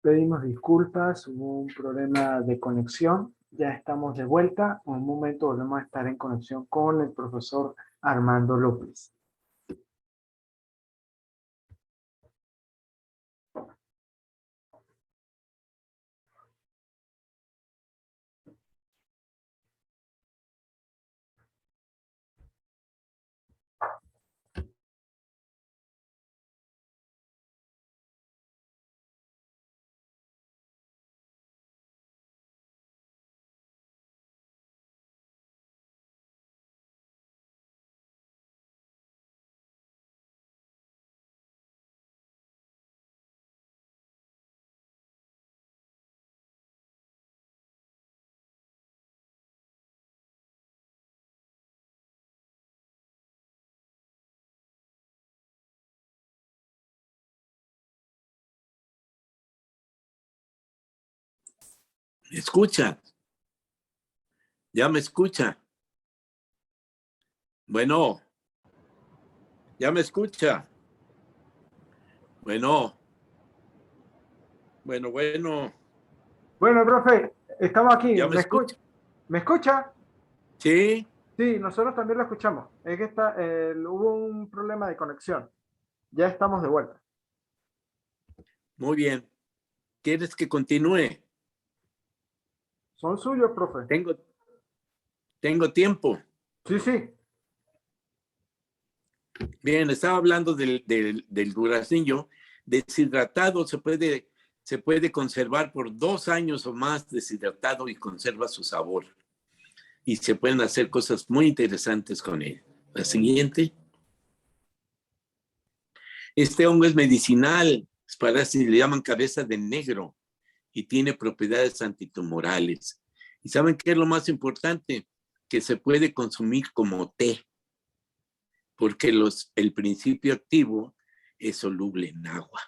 Pedimos disculpas, hubo un problema de conexión. Ya estamos de vuelta. En un momento volvemos a estar en conexión con el profesor Armando López. ¿Me escucha? ¿Ya me escucha? Bueno, ¿ya me escucha? Bueno. Bueno, profe, estamos aquí. ¿Ya me escucha? ¿Me escucha? Sí. Sí, nosotros también lo escuchamos. Es que hubo un problema de conexión. Ya estamos de vuelta. Muy bien. ¿Quieres que continúe? Son suyos, profe. Tengo tiempo. Sí, sí. Bien, estaba hablando del duraznillo. Deshidratado se puede conservar por 2 años o más deshidratado y conserva su sabor. Y se pueden hacer cosas muy interesantes con él. La siguiente. Este hongo es medicinal, le llaman cabeza de negro y tiene propiedades antitumorales. ¿Y saben qué es lo más importante? Que se puede consumir como té, porque el principio activo es soluble en agua.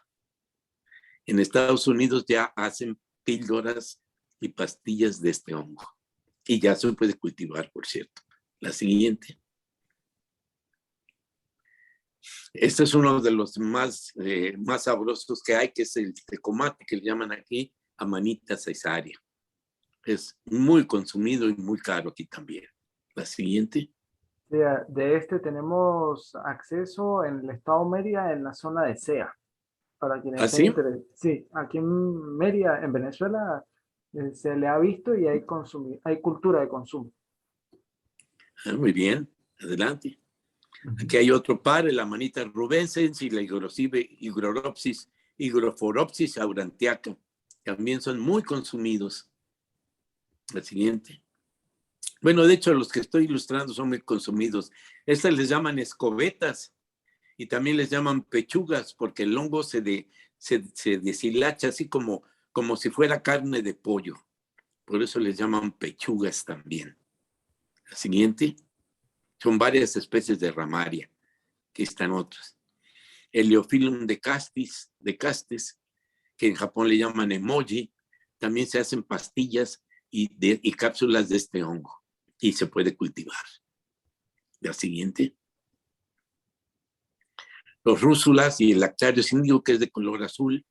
En Estados Unidos ya hacen píldoras y pastillas de este hongo. Y ya se puede cultivar, por cierto. La siguiente. Este es uno de los más sabrosos que hay, que es el tecomate, que le llaman aquí Amanita caesaria. Es muy consumido y muy caro aquí también. La siguiente. De este tenemos acceso en el estado Mérida, en la zona de SEA. Para quienes ¿Ah, estén sí? interesados. Sí, aquí en Mérida, en Venezuela, se le ha visto y hay cultura de consumo. Ah, muy bien. Adelante. Aquí Uh-huh. hay otro par, la Amanita rubensens y la Hygroforopsis aurantiaca. También son muy consumidos. La siguiente. Bueno, de hecho, los que estoy ilustrando son muy consumidos. Estas les llaman escobetas y también les llaman pechugas porque el hongo se deshilacha así como si fuera carne de pollo. Por eso les llaman pechugas también. La siguiente. Son varias especies de ramaria. Aquí están otras. Heliophyllum de castis, que en Japón le llaman emoji. También se hacen pastillas y cápsulas de este hongo y se puede cultivar. La siguiente. Los rúsulas y el Lactarius índigo, que es de color azul,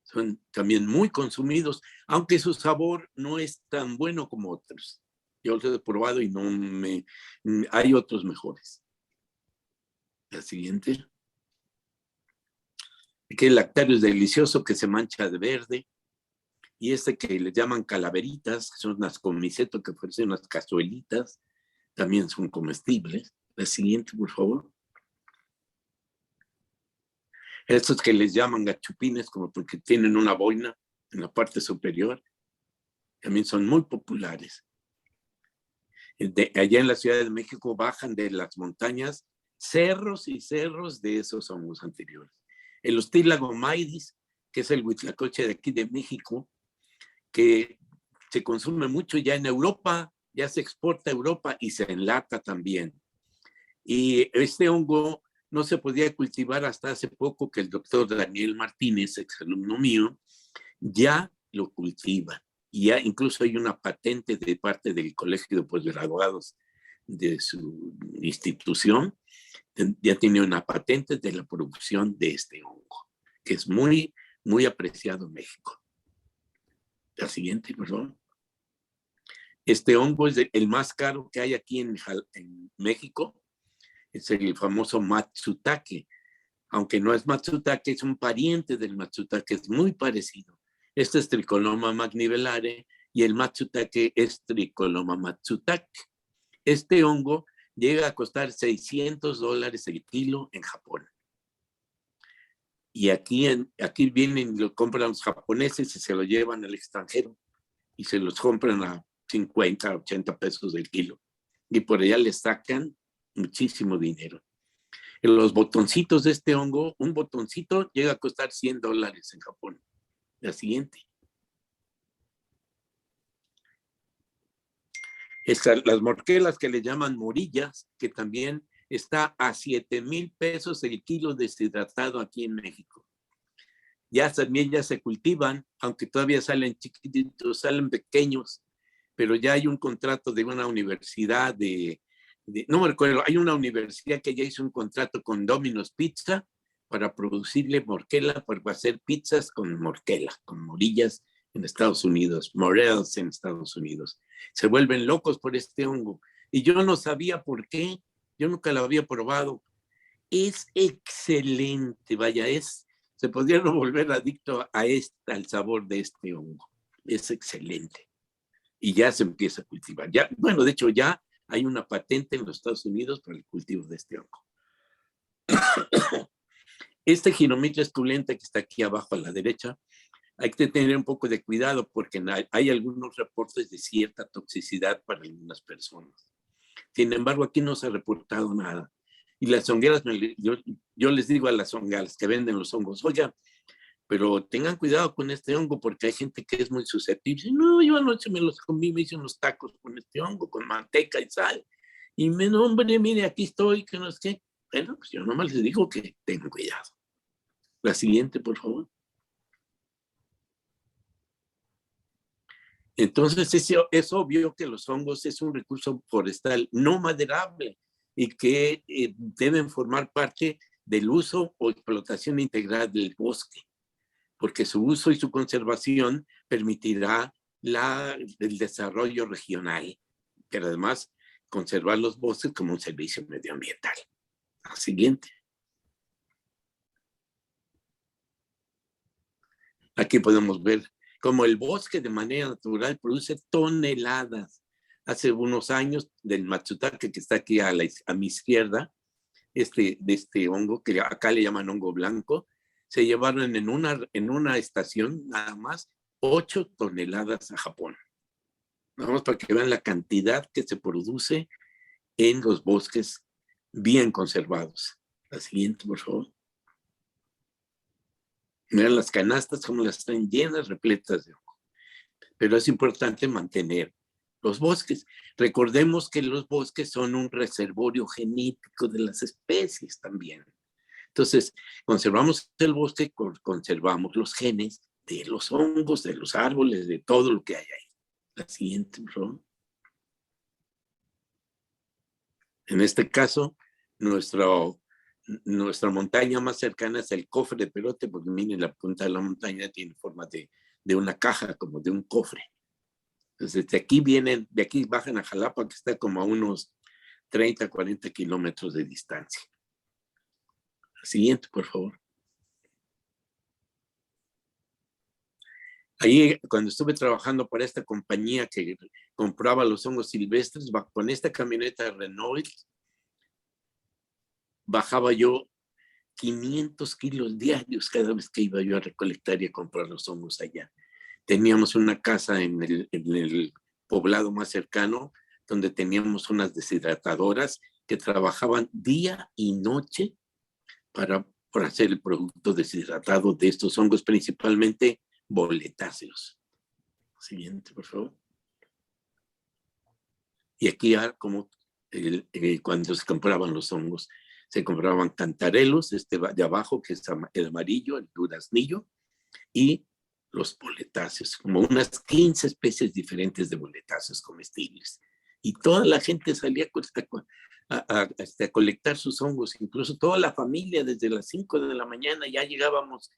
son también muy consumidos, aunque su sabor no es tan bueno como otros. Yo los he probado y hay otros mejores. La siguiente. Aquí el Lactarius delicioso, que se mancha de verde. Y este que le llaman calaveritas, que son unas comisetos que ofrecen unas cazuelitas, también son comestibles. La siguiente, por favor. Estos que les llaman gachupines, como porque tienen una boina en la parte superior, también son muy populares. Allá en la Ciudad de México bajan de las montañas cerros y cerros de esos hongos anteriores. El Hostilagomaides, que es el huitlacoche de aquí de México, que se consume mucho ya en Europa, ya se exporta a Europa y se enlata también. Y este hongo no se podía cultivar hasta hace poco, que el doctor Daniel Martínez, exalumno mío, ya lo cultiva. Y ya incluso hay una patente de parte del Colegio de Postgraduados de su institución, ya tiene una patente de la producción de este hongo, que es muy, muy apreciado en México. La siguiente, por favor. Este hongo es el más caro que hay aquí en México. Es el famoso Matsutake. Aunque no es Matsutake, es un pariente del Matsutake, es muy parecido. Este es Tricoloma magnivelare y el Matsutake es Tricoloma matsutake. Este hongo llega a costar $600 el kilo en Japón. Y aquí vienen y lo compran los japoneses y se lo llevan al extranjero y se los compran a 50, 80 pesos el kilo. Y por allá les sacan muchísimo dinero. En los botoncitos de este hongo, un botoncito llega a costar $100 en Japón. La siguiente. Las morquelas que le llaman morillas, que también está a 7,000 pesos el kilo deshidratado aquí en México. También ya se cultivan, aunque todavía salen chiquititos, salen pequeños, pero ya hay un contrato de una universidad no me recuerdo, hay una universidad que ya hizo un contrato con Domino's Pizza para producirle morquela, para hacer pizzas con morquela, con morillas en Estados Unidos, morels en Estados Unidos. Se vuelven locos por este hongo. Y yo no sabía por qué, yo nunca lo había probado. Es excelente, vaya, se podría volver adicto al sabor de este hongo. Es excelente. Y ya se empieza a cultivar. Bueno, de hecho ya hay una patente en los Estados Unidos para el cultivo de este hongo. Este Gyromitra esculenta que está aquí abajo a la derecha, hay que tener un poco de cuidado porque hay algunos reportes de cierta toxicidad para algunas personas. Sin embargo, aquí no se ha reportado nada. Y las hongueras, yo les digo a las hongueras que venden los hongos, oiga, pero tengan cuidado con este hongo porque hay gente que es muy susceptible. No, yo anoche me los comí, me hice unos tacos con este hongo, con manteca y sal. Y no, hombre, mire, aquí estoy, que no es que. Bueno, pues yo nomás les digo que tengan cuidado. La siguiente, por favor. Entonces, es obvio que los hongos es un recurso forestal no maderable y que deben formar parte del uso o explotación integral del bosque, porque su uso y su conservación permitirá el desarrollo regional, pero además conservar los bosques como un servicio medioambiental. La siguiente. Aquí podemos ver cómo el bosque de manera natural produce toneladas. Hace unos años del Matsutake, que está aquí a mi izquierda, de este hongo, que acá le llaman hongo blanco, se llevaron en una estación nada más 8 toneladas a Japón. Vamos para que vean la cantidad que se produce en los bosques bien conservados. La siguiente, por favor. Miren las canastas como las están llenas, repletas de hongo. Pero es importante mantener los bosques. Recordemos que los bosques son un reservorio genético de las especies también. Entonces, conservamos el bosque, conservamos los genes de los hongos, de los árboles, de todo lo que hay ahí. La siguiente, por favor. En este caso, nuestra montaña más cercana es el cofre de Perote, porque miren, la punta de la montaña tiene forma de una caja, como de un cofre. Entonces, de aquí bajan a Jalapa, que está como a unos 30, 40 kilómetros de distancia. La siguiente, por favor. Ahí, cuando estuve trabajando para esta compañía que compraba los hongos silvestres, con esta camioneta Renault, bajaba yo 500 kilos diarios cada vez que iba yo a recolectar y a comprar los hongos allá. Teníamos una casa en el poblado más cercano, donde teníamos unas deshidratadoras que trabajaban día y noche para hacer el producto deshidratado de estos hongos, principalmente boletáceos. Siguiente, por favor. Y aquí como cuando se compraban los hongos, se compraban cantarelos, de abajo, que es el amarillo, el duraznillo, y los boletáceos, como unas 15 especies diferentes de boletáceos comestibles. Y toda la gente salía a colectar sus hongos, incluso toda la familia, desde las 5 de la mañana ya llegábamos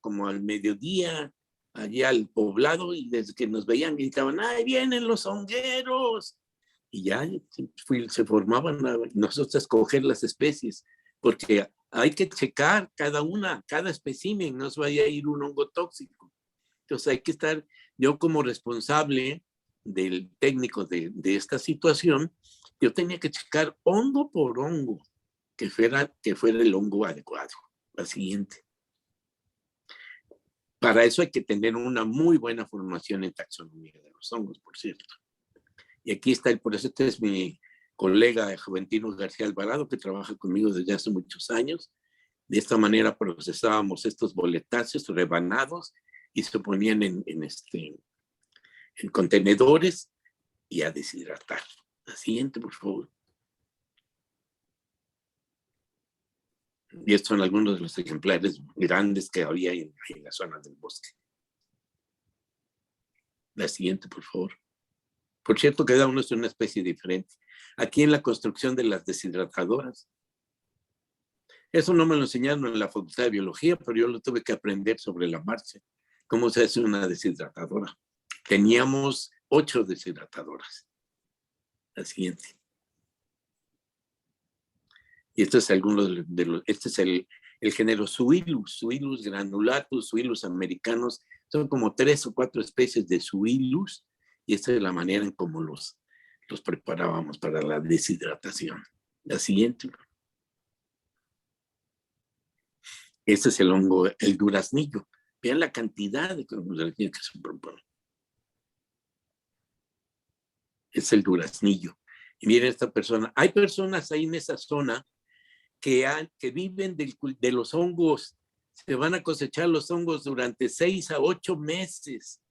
como al mediodía allí al poblado y desde que nos veían gritaban, ¡ay, vienen los hongueros! Y ya se formaban nosotros a escoger las especies, porque hay que checar cada espécimen, no se vaya a ir un hongo tóxico. Entonces hay que estar, yo como responsable del técnico de esta situación, yo tenía que checar hongo por hongo, que fuera el hongo adecuado. La siguiente. Para eso hay que tener una muy buena formación en taxonomía de los hongos, por cierto. Y aquí está, por eso este es mi colega Juventino García Alvarado, que trabaja conmigo desde hace muchos años. De esta manera procesábamos estos boletáceos rebanados y se ponían en contenedores y a deshidratar. La siguiente, por favor. Y estos son algunos de los ejemplares grandes que había en la zona del bosque. La siguiente, por favor. Por cierto, cada uno es una especie diferente. Aquí en la construcción de las deshidratadoras. Eso no me lo enseñaron en la Facultad de Biología, pero yo lo tuve que aprender sobre la marcha. ¿Cómo se hace una deshidratadora? Teníamos 8 deshidratadoras. La siguiente. Y este es este es el género Suillus granulatus, Suillus americanos. Son como 3 o 4 especies de Suillus y esta es la manera en cómo los preparábamos para la deshidratación. La siguiente. Este es el hongo, el duraznillo. Vean la cantidad de duraznillo que se propone. Es el duraznillo. Y miren esta persona. Hay personas ahí en esa zona que viven de los hongos. Se van a cosechar los hongos durante 6 a 8 meses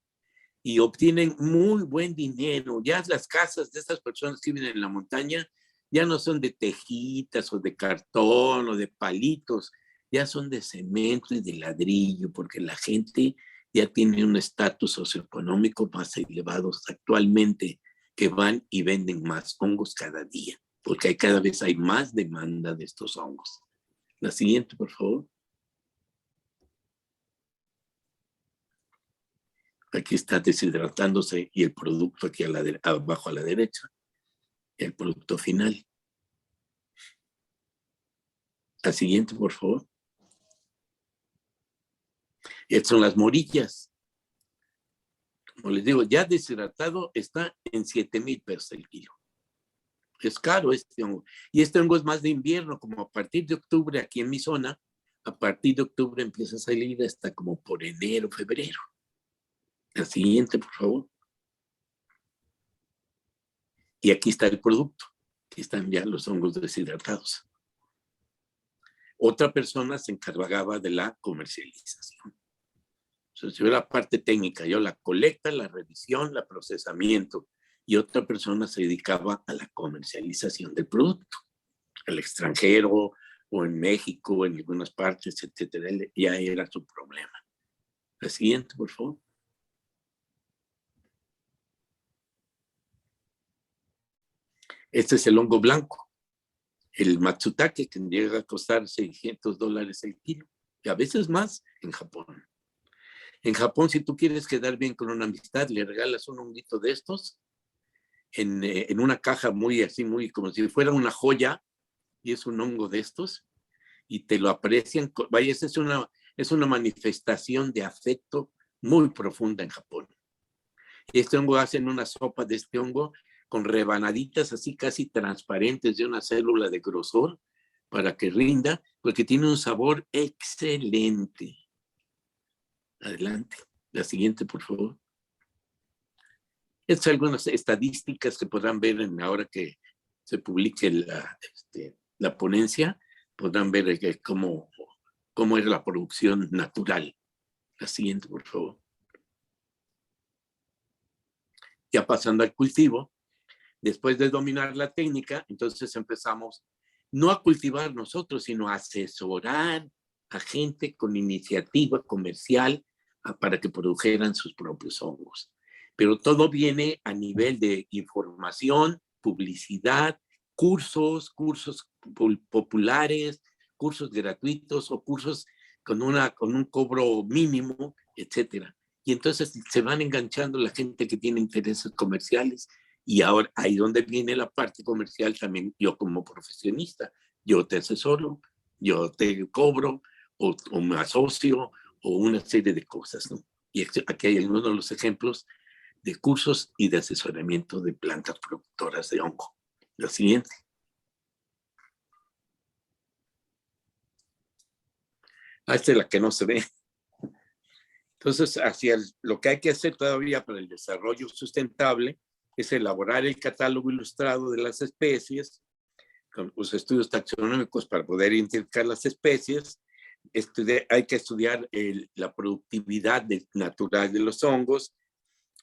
y obtienen muy buen dinero. Ya las casas de estas personas que viven en la montaña ya no son de tejitas o de cartón o de palitos, ya son de cemento y de ladrillo, porque la gente ya tiene un estatus socioeconómico más elevado actualmente, que van y venden más hongos cada día, porque cada vez hay más demanda de estos hongos. La siguiente, por favor. Aquí está deshidratándose y el producto aquí abajo a la derecha, el producto final. La siguiente, por favor. Estas son las morillas. Como les digo, ya deshidratado está en 7,000 pesos el kilo. Es caro este hongo. Y este hongo es más de invierno, como a partir de octubre aquí en mi zona, a partir de octubre empieza a salir hasta como por enero, febrero. La siguiente, por favor. Y aquí está el producto. Aquí están ya los hongos deshidratados. Otra persona se encargaba de la comercialización. Entonces, yo la parte técnica, yo la colecta, la revisión, la procesamiento, y otra persona se dedicaba a la comercialización del producto. El extranjero o en México, en algunas partes, etcétera, ya era su problema. La siguiente, por favor. Este es el hongo blanco, el matsutake, que llega a costar $600 el kilo, y a veces más en Japón. En Japón, si tú quieres quedar bien con una amistad, le regalas un honguito de estos en una caja muy como si fuera una joya, y es un hongo de estos, y te lo aprecian. Vaya, es una manifestación de afecto muy profunda en Japón. Y este hongo, hacen una sopa de este hongo con rebanaditas así casi transparentes de una célula de grosor para que rinda, porque tiene un sabor excelente. Adelante. La siguiente, por favor. Estas son algunas estadísticas que podrán ver ahora que se publique la ponencia, podrán ver cómo es la producción natural. La siguiente, por favor. Ya pasando al cultivo, después de dominar la técnica, entonces empezamos no a cultivar nosotros, sino a asesorar a gente con iniciativa comercial para que produjeran sus propios hongos. Pero todo viene a nivel de información, publicidad, cursos populares, cursos gratuitos o cursos con un cobro mínimo, etcétera. Y entonces se van enganchando la gente que tiene intereses comerciales. Y ahora ahí donde viene la parte comercial también, yo como profesionista, yo te asesoro, yo te cobro o me asocio o una serie de cosas, ¿no? Y aquí hay algunos de los ejemplos de cursos y de asesoramiento de plantas productoras de hongo. Lo siguiente. Esta es la que no se ve. Entonces, lo que hay que hacer todavía para el desarrollo sustentable es elaborar el catálogo ilustrado de las especies, con los estudios taxonómicos para poder identificar las especies. Hay que estudiar la productividad natural de los hongos,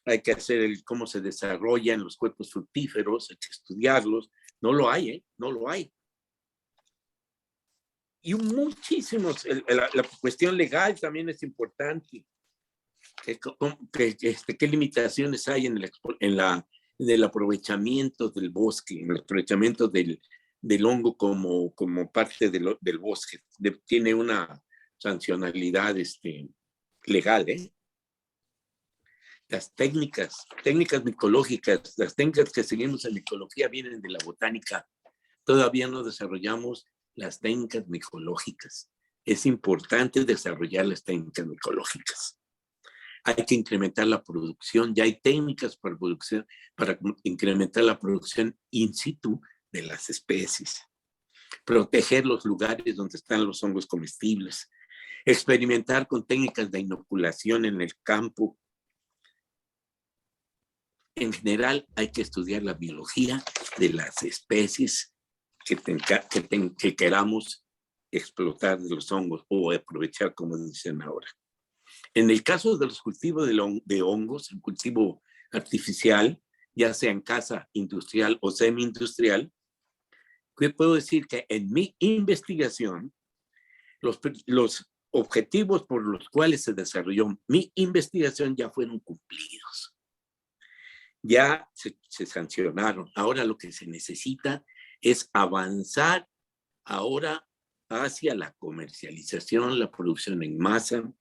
hay que hacer cómo se desarrollan los cuerpos fructíferos, hay que estudiarlos. No lo hay, no lo hay. Y muchísimos, la cuestión legal también es importante. ¿Qué limitaciones hay en el aprovechamiento del bosque, en el aprovechamiento del hongo como parte del bosque? Tiene una sancionalidad legal, ¿eh? Las técnicas micológicas, las técnicas que seguimos en micología vienen de la botánica. Todavía no desarrollamos las técnicas micológicas. Es importante desarrollar las técnicas micológicas. Hay que incrementar la producción. Ya hay técnicas para incrementar la producción in situ de las especies. Proteger los lugares donde están los hongos comestibles. Experimentar con técnicas de inoculación en el campo. En general, hay que estudiar la biología de las especies que queramos explotar de los hongos o aprovechar, como dicen ahora. En el caso de los cultivos de hongos, el cultivo artificial, ya sea en casa industrial o semi-industrial, puedo decir que en mi investigación, los objetivos por los cuales se desarrolló mi investigación ya fueron cumplidos. Ya se sancionaron. Ahora lo que se necesita es avanzar ahora hacia la comercialización, la producción en masa,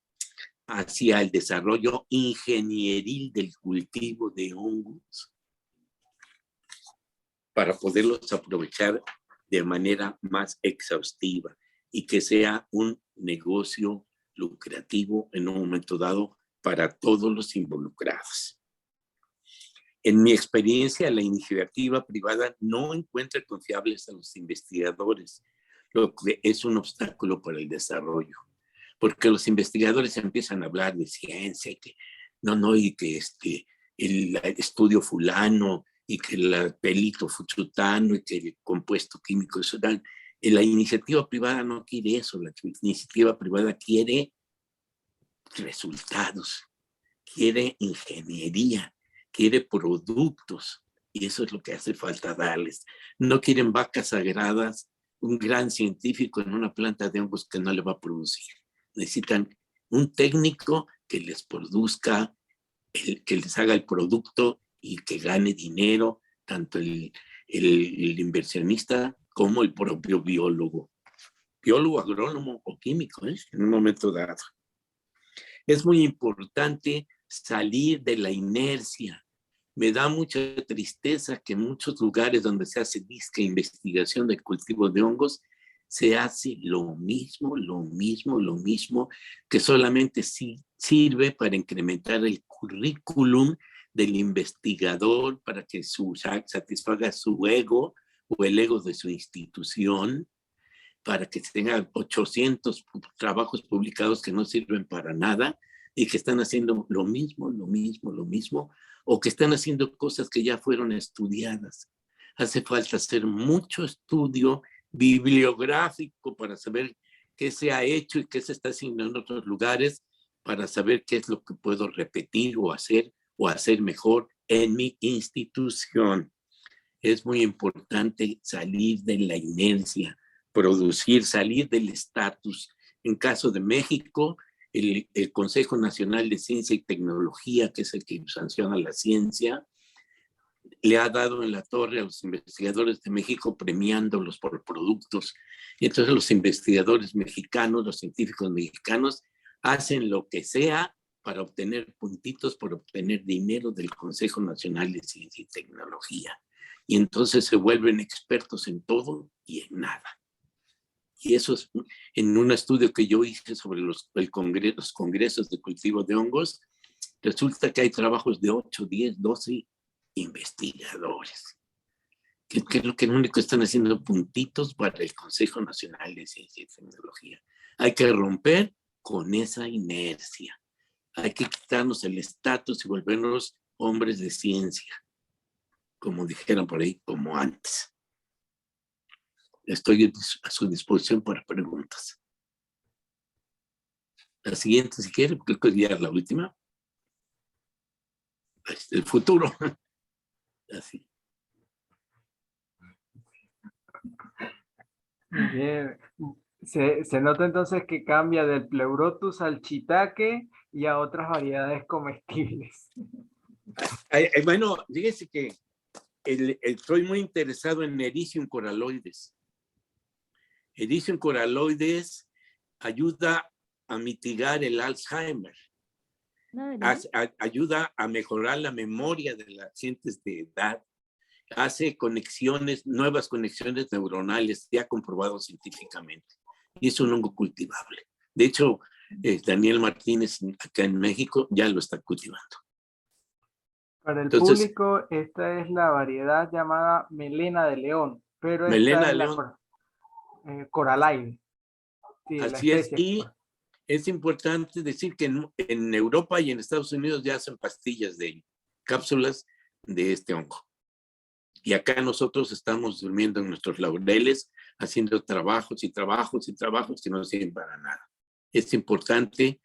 hacia el desarrollo ingenieril del cultivo de hongos para poderlos aprovechar de manera más exhaustiva y que sea un negocio lucrativo en un momento dado para todos los involucrados. En mi experiencia, la iniciativa privada no encuentra confiables a los investigadores, lo que es un obstáculo para el desarrollo, porque los investigadores empiezan a hablar de ciencia, y que el estudio fulano, y que el pelito fuchutano, y que el compuesto químico eso tal. La iniciativa privada no quiere eso, la iniciativa privada quiere resultados, quiere ingeniería, quiere productos, y eso es lo que hace falta darles. No quieren vacas sagradas, un gran científico en una planta de hongos que no le va a producir. Necesitan un técnico que les produzca, que les haga el producto y que gane dinero, tanto el inversionista como el propio biólogo, agrónomo o químico, en un momento dado. Es muy importante salir de la inercia. Me da mucha tristeza que en muchos lugares donde se hace disque investigación de cultivos de hongos, se hace lo mismo, que solamente sirve para incrementar el currículum del investigador para que satisfaga su ego o el ego de su institución, para que tenga 800 trabajos publicados que no sirven para nada y que están haciendo lo mismo, o que están haciendo cosas que ya fueron estudiadas. Hace falta hacer mucho estudio bibliográfico para saber qué se ha hecho y qué se está haciendo en otros lugares, para saber qué es lo que puedo repetir o hacer mejor en mi institución. Es muy importante salir de la inercia, salir del estatus. En caso de México, el Consejo Nacional de Ciencia y Tecnología, que es el que sanciona la ciencia, le ha dado en la torre a los investigadores de México premiándolos por productos. Y entonces los investigadores mexicanos, los científicos mexicanos, hacen lo que sea para obtener puntitos, por obtener dinero del Consejo Nacional de Ciencia y Tecnología. Y entonces se vuelven expertos en todo y en nada. Y eso es en un estudio que yo hice sobre los congresos de cultivo de hongos. Resulta que hay trabajos de 8, 10, 12 investigadores. Que es lo que único están haciendo puntitos para el Consejo Nacional de Ciencia y Tecnología. Hay que romper con esa inercia. Hay que quitarnos el estatus y volvernos hombres de ciencia, como dijeron por ahí, como antes. Estoy a su disposición para preguntas. La siguiente, si quiere, creo que ya es la última. El futuro. Así. Bien. Se nota entonces que cambia del Pleurotus al shiitake y a otras variedades comestibles. Bueno, fíjese que estoy muy interesado en Ericium coraloides. Ericium coraloides ayuda a mitigar el Alzheimer. Ayuda a mejorar la memoria de las gentes de edad. Hace conexiones, nuevas conexiones neuronales, ya comprobado científicamente. Y es un hongo cultivable. De hecho, Daniel Martínez, acá en México, ya lo está cultivando. Para el público, esta es la variedad llamada melena de león, pero melena esta de es león. la coralaide. Sí, así es, y es importante decir que en Europa y en Estados Unidos ya hacen pastillas de cápsulas de este hongo. Y acá nosotros estamos durmiendo en nuestros laureles, haciendo trabajos y trabajos y trabajos que no sirven para nada. Es importante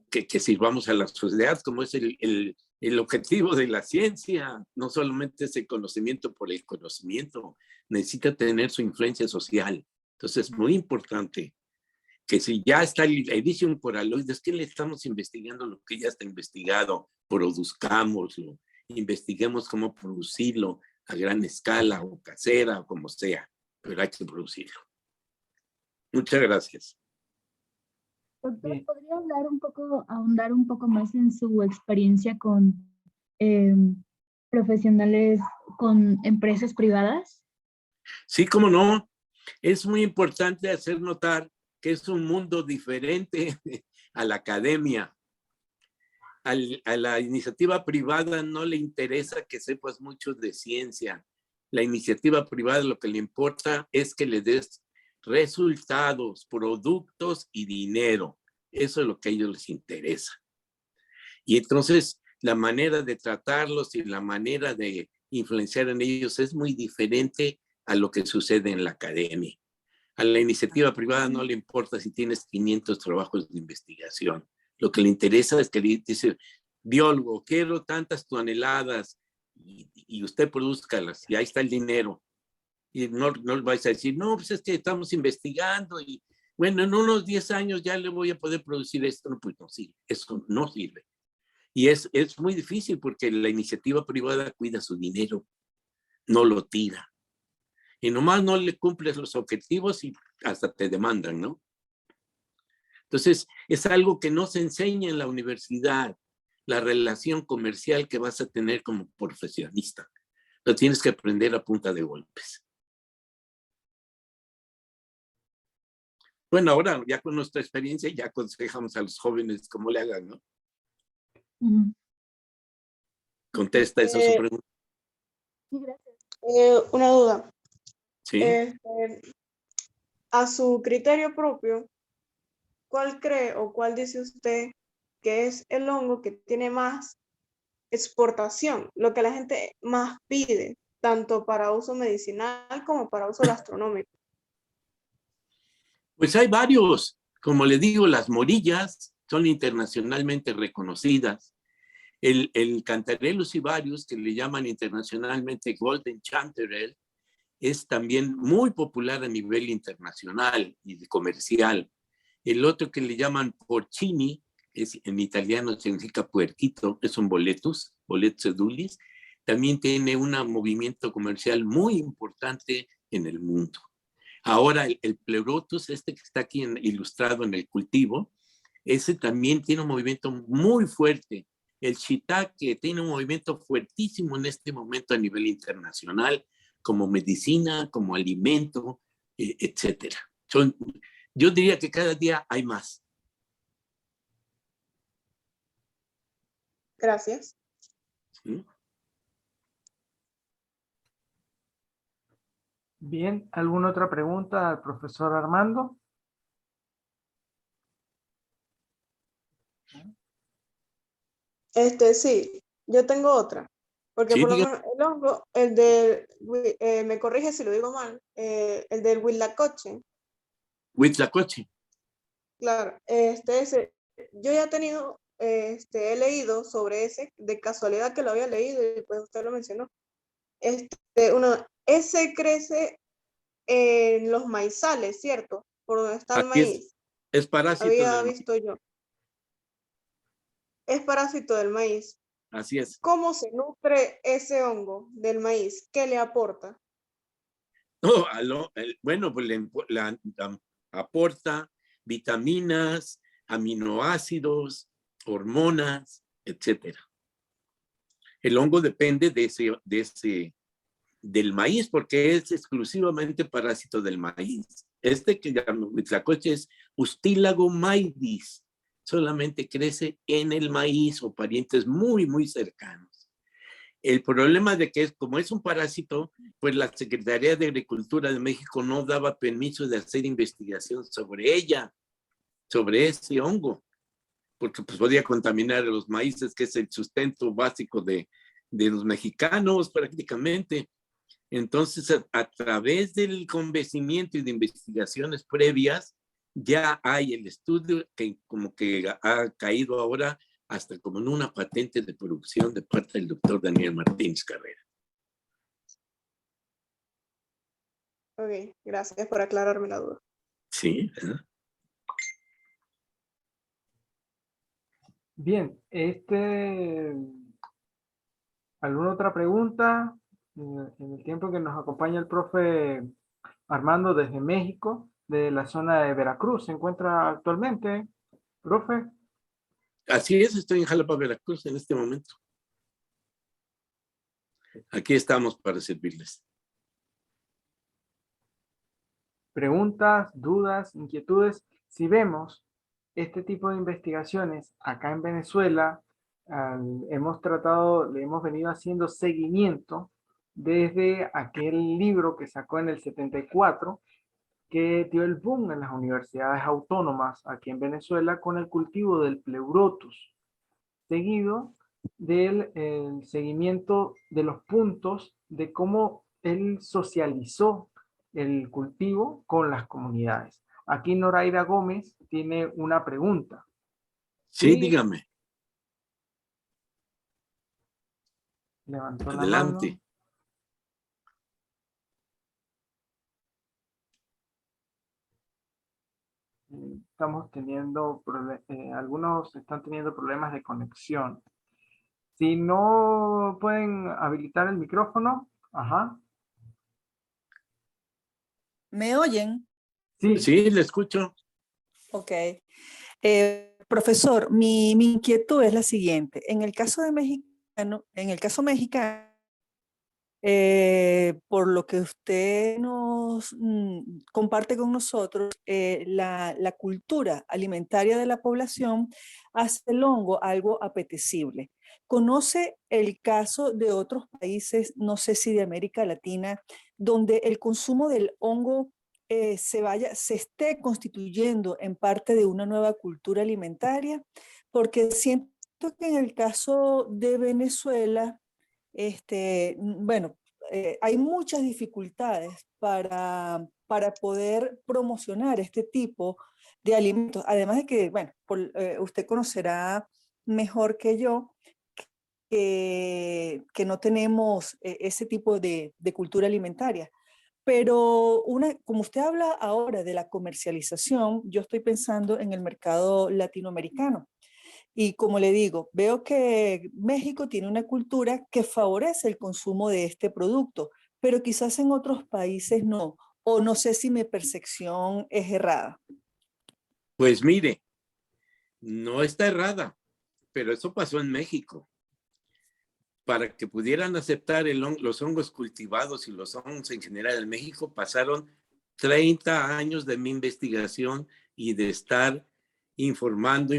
que sirvamos a la sociedad, como es el objetivo de la ciencia. No solamente es el conocimiento por el conocimiento, necesita tener su influencia social. Entonces es muy importante que si ya está el Ericium coraloides, que le estamos investigando lo que ya está investigado, produzcámoslo, investiguemos cómo producirlo a gran escala o casera o como sea, pero hay que producirlo. Muchas gracias. Doctor, ¿podría hablar ahondar un poco más en su experiencia con profesionales, con empresas privadas? Sí, cómo no. Es muy importante hacer notar que es un mundo diferente a la academia. A la iniciativa privada no le interesa que sepas mucho de ciencia. La iniciativa privada lo que le importa es que le des resultados, productos y dinero. Eso es lo que a ellos les interesa. Y entonces la manera de tratarlos y la manera de influenciar en ellos es muy diferente a lo que sucede en la academia. A la iniciativa privada no le importa si tienes 500 trabajos de investigación. Lo que le interesa es que le dice, biólogo, quiero tantas toneladas y usted produzcalas y ahí está el dinero. Y no le vais a decir, no, pues es que estamos investigando y bueno, en unos 10 años ya le voy a poder producir esto. No, pues no sirve, eso no sirve. Y es muy difícil porque la iniciativa privada cuida su dinero, no lo tira. Y nomás no le cumples los objetivos y hasta te demandan, ¿no? Entonces, es algo que no se enseña en la universidad, la relación comercial que vas a tener como profesionista. Lo tienes que aprender a punta de golpes. Bueno, ahora ya con nuestra experiencia ya aconsejamos a los jóvenes cómo le hagan, ¿no? Contesta esa su pregunta. Sí, gracias. Una duda. Sí. A su criterio propio, ¿cuál cree o cuál dice usted que es el hongo que tiene más exportación, lo que la gente más pide, tanto para uso medicinal como para uso gastronómico? Pues hay varios. Como le digo, las morillas son internacionalmente reconocidas. El Cantarellus cibarius, que le llaman internacionalmente Golden Chanterelle, es también muy popular a nivel internacional y comercial. El otro que le llaman porcini, en italiano significa puerquito, es un boletus edulis, también tiene un movimiento comercial muy importante en el mundo. Ahora, el pleurotus, que está aquí ilustrado en el cultivo, ese también tiene un movimiento muy fuerte. El shiitake tiene un movimiento fuertísimo en este momento a nivel internacional, como medicina, como alimento, etcétera. Yo diría que cada día hay más. Gracias. ¿Sí? Bien, ¿alguna otra pregunta al profesor Armando? Sí, yo tengo otra. Porque Sí, por lo diga. menos el hongo, me corrige si lo digo mal, el del huitlacoche, Huitlacoche. claro, yo ya he tenido, he leído sobre ese, de casualidad que lo había leído y pues usted lo mencionó. Ese crece en los maizales, ¿cierto? Por donde está el Así maíz, es parásito había del maíz. visto yo. Es parásito del maíz. Así es. ¿Cómo se nutre ese hongo del maíz? ¿Qué le aporta? Oh, bueno, pues aporta vitaminas, aminoácidos, hormonas, etcétera. El hongo depende del maíz porque es exclusivamente parásito del maíz. Este que llamamos Huitlacoche es Ustilago maidis. Solamente crece en el maíz o parientes muy, muy cercanos. El problema de que como es un parásito, pues la Secretaría de Agricultura de México no daba permiso de hacer investigación sobre ella, sobre ese hongo, porque pues podía contaminar los maíces, que es el sustento básico de los mexicanos prácticamente. Entonces, a través del convencimiento y de investigaciones previas, ya hay el estudio que como que ha caído ahora hasta como en una patente de producción de parte del doctor Daniel Martínez Carrera. Ok, gracias por aclararme la duda. Sí, ¿verdad? Bien, ¿alguna otra pregunta? En el tiempo que nos acompaña el profe Armando desde México, de la zona de Veracruz, ¿se encuentra actualmente, profe? Así es, estoy en Jalapa, Veracruz en este momento. Aquí estamos para servirles. Preguntas, dudas, inquietudes. Si vemos este tipo de investigaciones acá en Venezuela, le hemos venido haciendo seguimiento desde aquel libro que sacó en el 74, que dio el boom en las universidades autónomas aquí en Venezuela con el cultivo del pleurotus, seguido del seguimiento de los puntos de cómo él socializó el cultivo con las comunidades. Aquí Noraida Gómez tiene una pregunta. Sí, Sí, dígame. levantó la Adelante. mano. Estamos teniendo, algunos están teniendo problemas de conexión. Si no pueden habilitar el micrófono, ajá. ¿Me oyen? Sí, Sí, le escucho. Ok. Profesor, mi inquietud es la siguiente. En el caso mexicano, por lo que usted nos comparte con nosotros, la cultura alimentaria de la población hace el hongo algo apetecible. ¿Conoce el caso de otros países, no sé si de América Latina, donde el consumo del hongo se esté constituyendo en parte de una nueva cultura alimentaria? Porque siento que en el caso de Venezuela, bueno, hay muchas dificultades para poder promocionar este tipo de alimentos. Además de que, bueno, usted conocerá mejor que yo que no tenemos ese tipo de cultura alimentaria. Pero como usted habla ahora de la comercialización, yo estoy pensando en el mercado latinoamericano. Y como le digo, veo que México tiene una cultura que favorece el consumo de este producto, pero quizás en otros países no. O no sé si mi percepción es errada. Pues mire, No está errada, pero eso pasó en México. Para que pudieran aceptar los hongos cultivados y los hongos en general en México, pasaron 30 años de mi investigación y de estar informando,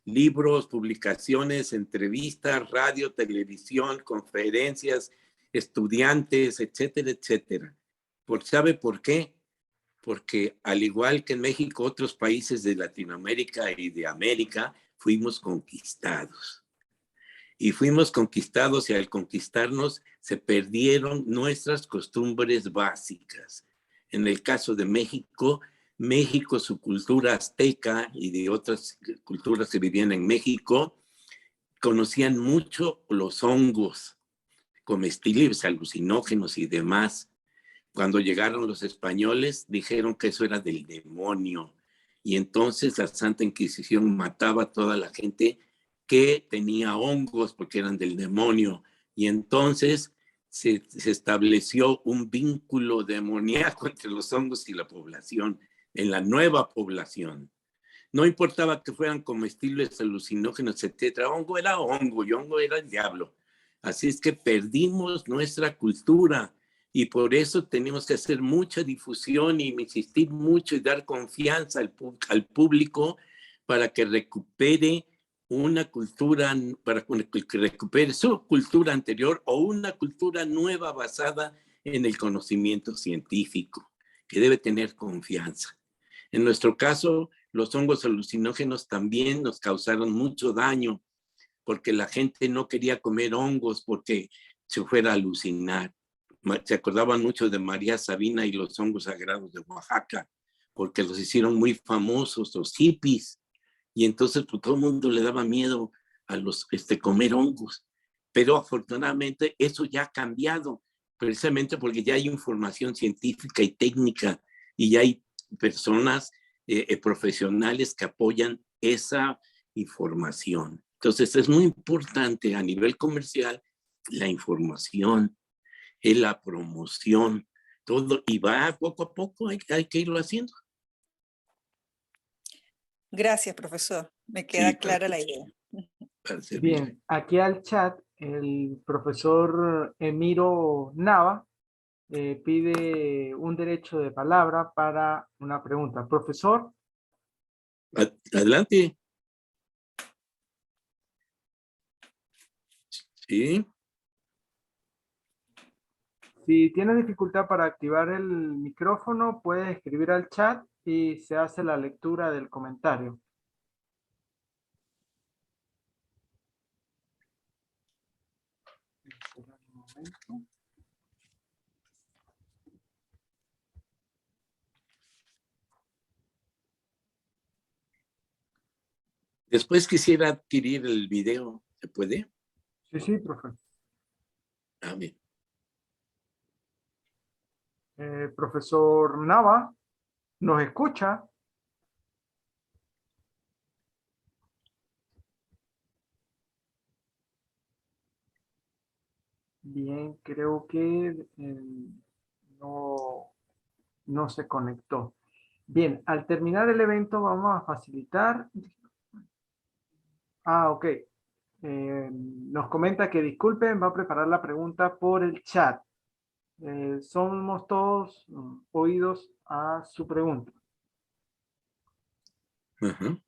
libros, publicaciones, entrevistas, radio, televisión, conferencias, estudiantes, etcétera, etcétera. ¿Sabe por qué? Porque al igual que en México, otros países de Latinoamérica y de América, fuimos conquistados. Y fuimos conquistados y al conquistarnos se perdieron nuestras costumbres básicas. En el caso de México, su cultura azteca y de otras culturas que vivían en México, conocían mucho los hongos comestibles, alucinógenos y demás. Cuando llegaron los españoles, dijeron que eso era del demonio. Y entonces la Santa Inquisición mataba a toda la gente que tenía hongos porque eran del demonio. Y entonces se estableció un vínculo demoníaco entre los hongos y la población, en la nueva población. No importaba que fueran comestibles, alucinógenos, etcétera. Hongo era hongo y hongo era el diablo. Así es que perdimos nuestra cultura y por eso tenemos que hacer mucha difusión y insistir mucho y dar confianza al público para que recupere una cultura, para que recupere su cultura anterior o una cultura nueva basada en el conocimiento científico, que debe tener confianza. En nuestro caso, los hongos alucinógenos también nos causaron mucho daño porque la gente no quería comer hongos porque se fuera a alucinar. Se acordaban mucho de María Sabina y los hongos sagrados de Oaxaca porque los hicieron muy famosos, los hippies. Y entonces pues, todo el mundo le daba miedo a los comer hongos. Pero afortunadamente eso ya ha cambiado, precisamente porque ya hay información científica y técnica y ya hay personas profesionales que apoyan esa información. Entonces es muy importante a nivel comercial la información, la promoción, todo, y va poco a poco, hay que irlo haciendo. Gracias, profesor. Me queda Sí, clara la idea. Bien, aquí al chat, el profesor Emiro Nava pide un derecho de palabra para una pregunta. Profesor. Adelante. Sí. Si tienes dificultad para activar el micrófono, puedes escribir al chat y se hace la lectura del comentario. Después quisiera adquirir el video. ¿Se puede? Sí, sí, profe. Ah, bien. Profesor Nava, ¿nos escucha? Bien, creo que no se conectó. Bien, al terminar el evento vamos a facilitar. Ah, ok. Nos comenta que disculpen, va a preparar la pregunta por el chat. Somos todos oídos a su pregunta. Uh-huh.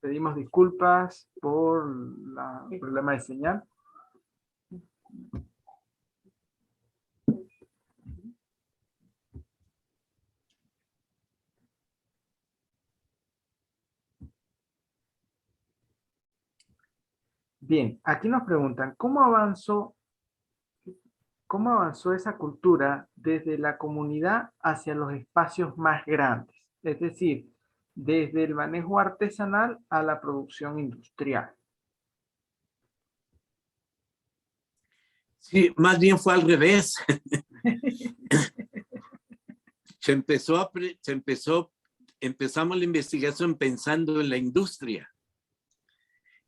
Pedimos disculpas por el problema de señal. Bien, aquí nos preguntan, ¿cómo avanzó esa cultura desde la comunidad hacia los espacios más grandes? Es decir, desde el manejo artesanal a la producción industrial. Sí, más bien fue al revés. Empezamos la investigación pensando en la industria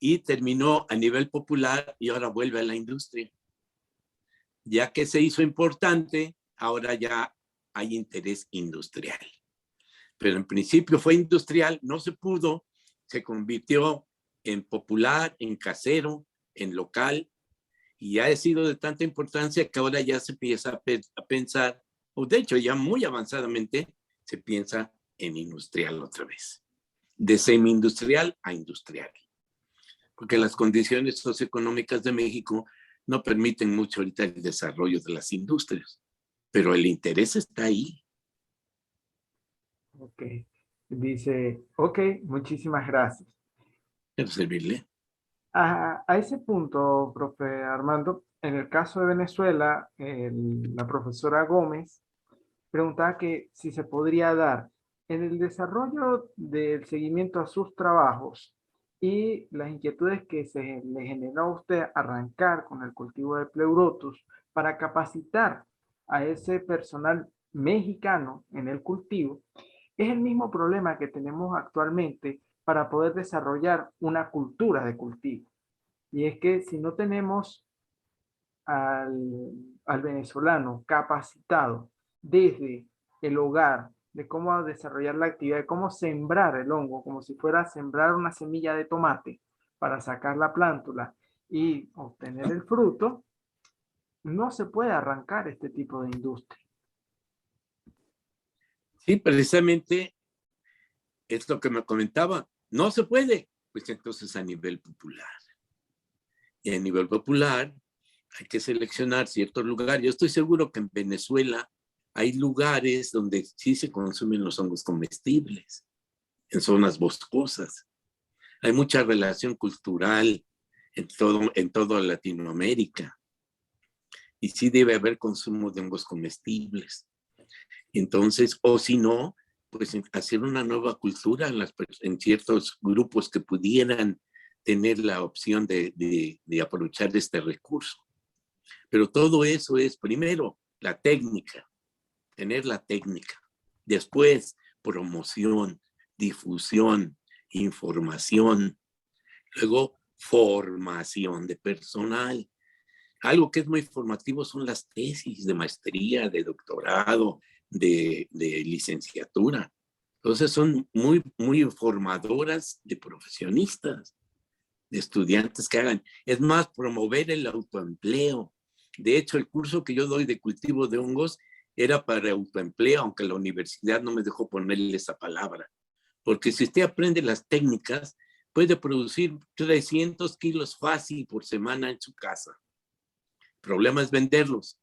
y terminó a nivel popular y ahora vuelve a la industria. Ya que se hizo importante, ahora ya hay interés industrial. Pero en principio fue industrial, no se pudo, se convirtió en popular, en casero, en local, y ha sido de tanta importancia que ahora ya se empieza a pensar, o de hecho ya muy avanzadamente, se piensa en industrial otra vez, de semi-industrial a industrial, porque las condiciones socioeconómicas de México no permiten mucho ahorita el desarrollo de las industrias, pero el interés está ahí. Ok. Dice, ok, muchísimas gracias. Quiero servirle. A ese punto, profe Armando, en el caso de Venezuela, la profesora Gómez preguntaba que si se podría dar en el desarrollo del seguimiento a sus trabajos y las inquietudes que se le generó a usted arrancar con el cultivo de Pleurotus para capacitar a ese personal mexicano en el cultivo, es el mismo problema que tenemos actualmente para poder desarrollar una cultura de cultivo. Y es que si no tenemos al venezolano capacitado desde el hogar, de cómo desarrollar la actividad, de cómo sembrar el hongo, como si fuera a sembrar una semilla de tomate para sacar la plántula y obtener el fruto, no se puede arrancar este tipo de industria. Sí, precisamente es lo que me comentaba. No se puede, pues entonces a nivel popular. Y a nivel popular hay que seleccionar ciertos lugares. Yo estoy seguro que en Venezuela hay lugares donde sí se consumen los hongos comestibles, en zonas boscosas. Hay mucha relación cultural en toda Latinoamérica. Y sí debe haber consumo de hongos comestibles. Entonces, o si no, pues hacer una nueva cultura en ciertos grupos que pudieran tener la opción de aprovechar este recurso. Pero todo eso es, primero, la técnica, tener la técnica. Después, promoción, difusión, información. Luego, formación de personal. Algo que es muy formativo son las tesis de maestría, de doctorado, de licenciatura. Entonces son muy formadoras de profesionistas, de estudiantes que hagan. Es más, promover el autoempleo. De hecho, el curso que yo doy de cultivo de hongos era para autoempleo, aunque la universidad no me dejó ponerle esa palabra. Porque si usted aprende las técnicas, puede producir 300 kilos fácil por semana en su casa. El problema es venderlos.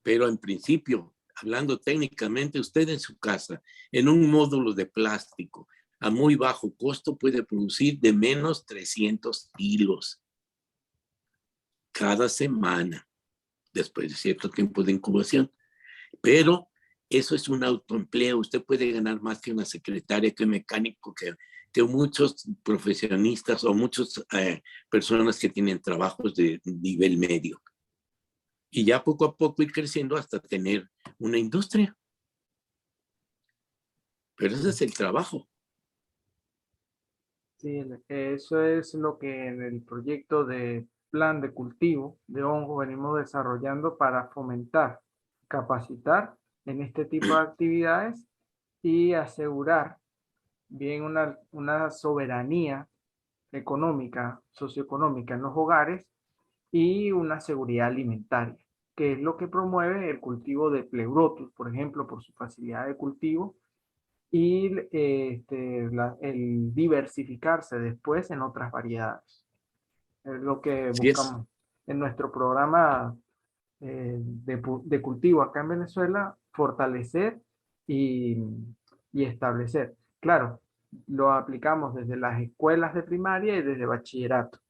Pero en principio, hablando técnicamente, usted en su casa, en un módulo de plástico, a muy bajo costo, puede producir de menos 300 kilos cada semana, después de cierto tiempo de incubación. Pero eso es un autoempleo. Usted puede ganar más que una secretaria, que un mecánico, que muchos profesionistas o muchas personas que tienen trabajos de nivel medio. Y ya poco a poco ir creciendo hasta tener una industria. Pero ese es el trabajo. Sí, eso es lo que en el proyecto de plan de cultivo de hongos venimos desarrollando para fomentar, capacitar en este tipo de actividades y asegurar bien una soberanía económica, socioeconómica en los hogares y una seguridad alimentaria, que es lo que promueve el cultivo de Pleurotus, por ejemplo, por su facilidad de cultivo y el diversificarse después en otras variedades. Es lo que Así es. buscamos en nuestro programa de cultivo acá en Venezuela, fortalecer y establecer. Claro, lo aplicamos desde las escuelas de primaria y desde bachillerato.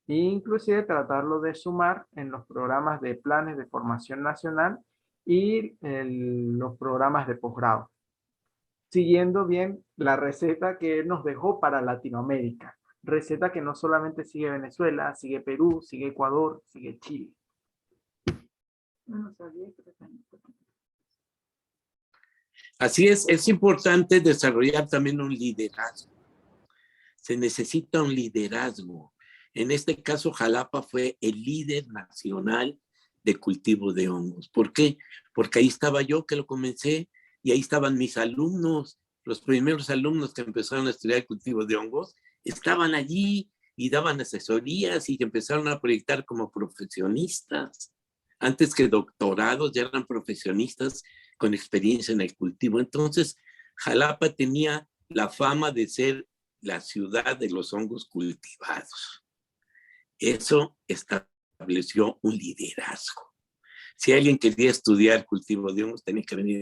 E inclusive tratarlo de sumar en los programas de planes de formación nacional y los programas de posgrado, siguiendo bien la receta que él nos dejó para Latinoamérica. Receta que no solamente sigue Venezuela, sigue Perú, sigue Ecuador, sigue Chile. Así es importante desarrollar también un liderazgo. Se necesita un liderazgo. En este caso, Jalapa fue el líder nacional de cultivo de hongos. ¿Por qué? Porque ahí estaba yo que lo comencé y ahí estaban mis alumnos, los primeros alumnos que empezaron a estudiar el cultivo de hongos, estaban allí y daban asesorías y empezaron a proyectar como profesionistas. Antes que doctorados, ya eran profesionistas con experiencia en el cultivo. Entonces, Jalapa tenía la fama de ser la ciudad de los hongos cultivados. Eso estableció un liderazgo. Si alguien quería estudiar cultivo de hongos, tenía que venir